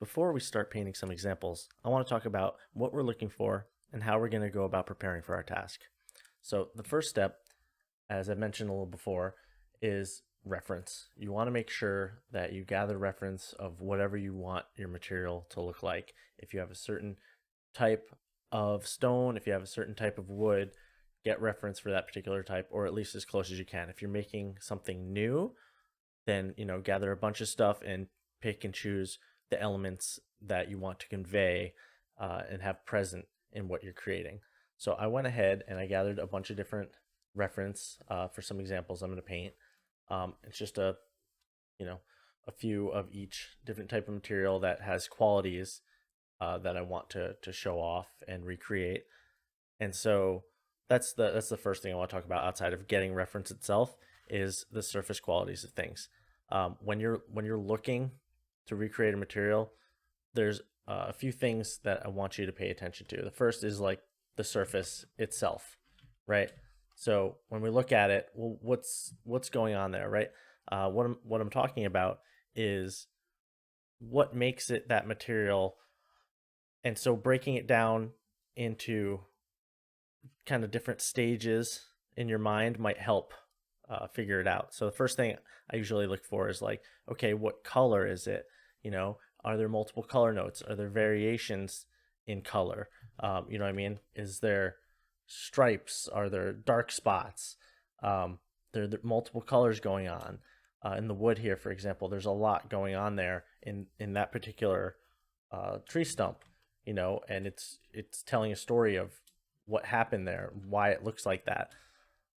Before we start painting some examples, I want to talk about what we're looking for and how we're going to go about preparing for our task. So the first step, as I mentioned a little before, is reference. You want to make sure that you gather reference of whatever you want your material to look like. If you have a certain type of stone, if you have a certain type of wood, get reference for that particular type, or at least as close as you can. If you're making something new, then gather a bunch of stuff and pick and choose the elements that you want to convey and have present in what you're creating. So I went ahead and I gathered a bunch of different reference for some examples I'm going to paint. It's just a few of each different type of material that has qualities that I want to show off and recreate. And so that's the first thing I want to talk about outside of getting reference itself is the surface qualities of things. When you're looking to recreate a material, there's a few things that I want you to pay attention to. The first is like the surface itself, right? So when we look at it, well, what's going on there, right? What I'm talking about is what makes it that material, and so breaking it down into kind of different stages in your mind might help figure it out. So the first thing I usually look for is like, okay, what color is it? Are there multiple color notes? Are there variations in color? You know what I mean? Is there stripes? Are there dark spots? There are multiple colors going on. In the wood here, for example, there's a lot going on there in that particular tree stump, and it's telling a story of what happened there, why it looks like that.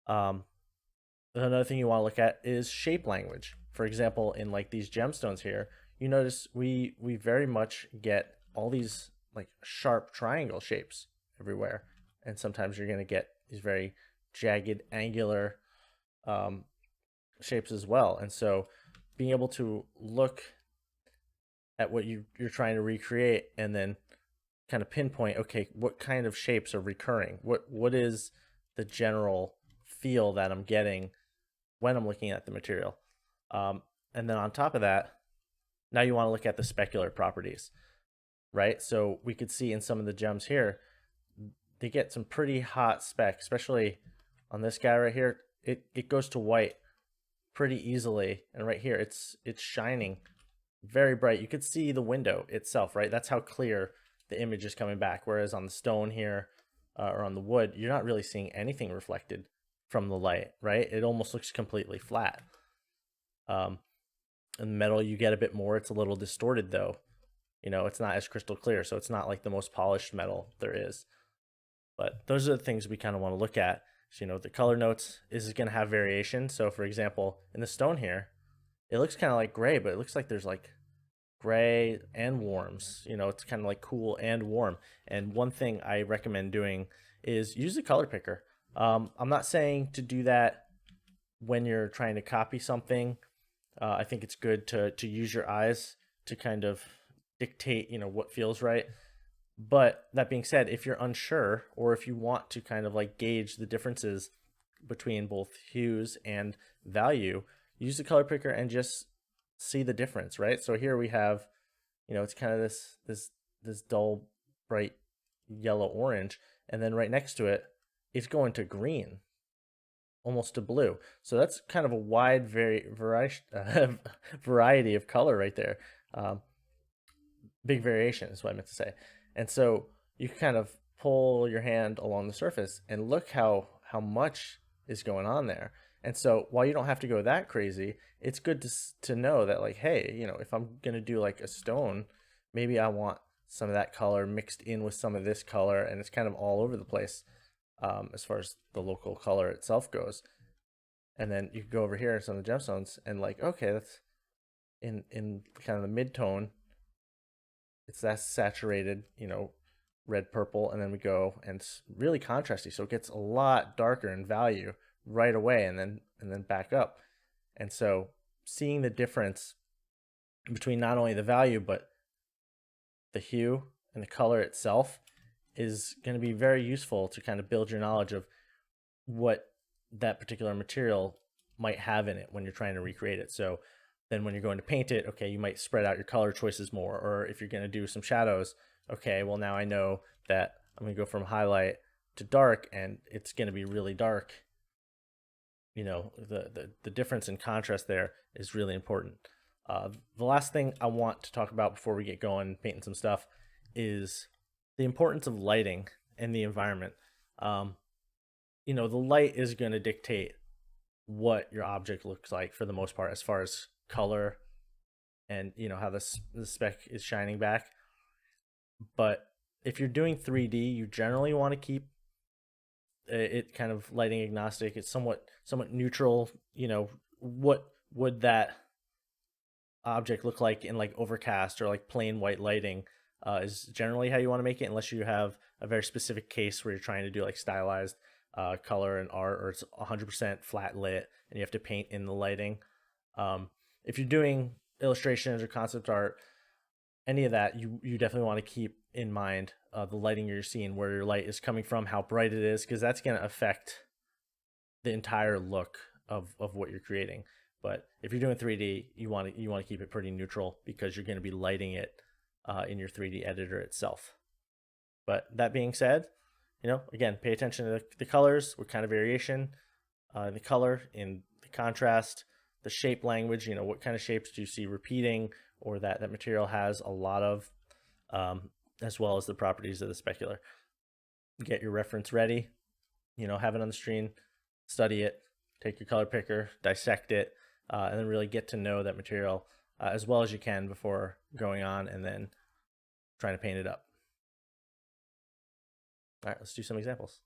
Another thing you want to look at is shape language. For example, in like these gemstones here, you notice we very much get all these like sharp triangle shapes everywhere, and sometimes you're going to get these very jagged, angular shapes as well. And so being able to look at what you're trying to recreate and then kind of pinpoint, okay, what kind of shapes are recurring? What is the general feel that I'm getting when I'm looking at the material? And then on top of that, now you want to look at the specular properties, right? So we could see in some of the gems here, they get some pretty hot spec, especially on this guy right here. It goes to white pretty easily, and right here it's shining very bright. You could see the window itself, right? That's how clear the image is coming back. Whereas on the stone here or on the wood, you're not really seeing anything reflected from the light, right? It almost looks completely flat. In the metal, you get a bit more. It's a little distorted though. It's not as crystal clear, so it's not like the most polished metal there is. But those are the things we kind of want to look at. So, the color notes is going to have variation. So for example, in the stone here, it looks kind of like gray, but it looks like there's like gray and warms. It's kind of like cool and warm. And one thing I recommend doing is use a color picker. I'm not saying to do that when you're trying to copy something. I think it's good to use your eyes to kind of dictate, what feels right. But that being said, if you're unsure or if you want to kind of like gauge the differences between both hues and value, use the color picker and just see the difference, right? So here we have, it's kind of this dull, bright yellow orange, and then right next to it, it's going to green, almost to blue. So that's kind of a wide variety of color right there. Big variation is what I meant to say. And so you can kind of pull your hand along the surface and look how much is going on there. And so while you don't have to go that crazy, it's good to know that like, hey, if I'm going to do like a stone, maybe I want some of that color mixed in with some of this color, and it's kind of all over the place as far as the local color itself goes. And then you can go over here in some of the gemstones and like, okay, that's in kind of the mid-tone. It's that saturated, red purple, and then we go and it's really contrasty, so it gets a lot darker in value right away, and then back up. And so seeing the difference between not only the value but the hue and the color itself is going to be very useful to kind of build your knowledge of what that particular material might have in it when you're trying to recreate it. So then when you're going to paint it, okay, you might spread out your color choices more. Or if you're going to do some shadows, okay, well, now I know that I'm going to go from highlight to dark, and it's going to be really dark. The difference in contrast there is really important. The last thing I want to talk about before we get going painting some stuff is the importance of lighting and the environment. The light is going to dictate what your object looks like for the most part, as far as color and how the spec is shining back. But if you're doing 3D, you generally want to keep it kind of lighting agnostic. It's somewhat neutral. What would that object look like in like overcast or like plain white lighting is generally how you want to make it, unless you have a very specific case where you're trying to do like stylized color and art, or it's 100% flat lit and you have to paint in the lighting. If you're doing illustrations or concept art, any of that, you definitely want to keep in mind the lighting you're seeing, where your light is coming from, how bright it is, because that's going to affect the entire look of what you're creating. But if you're doing 3D, you want to keep it pretty neutral, because you're going to be lighting it in your 3D editor itself. But that being said, again, pay attention to the colors, what kind of variation in the color, in the contrast, the shape language, what kind of shapes do you see repeating or that material has a lot of, as well as the properties of the specular. Get your reference ready, have it on the screen, study it, take your color picker, dissect it, and then really get to know that material as well as you can before going on and then trying to paint it up. All right, let's do some examples.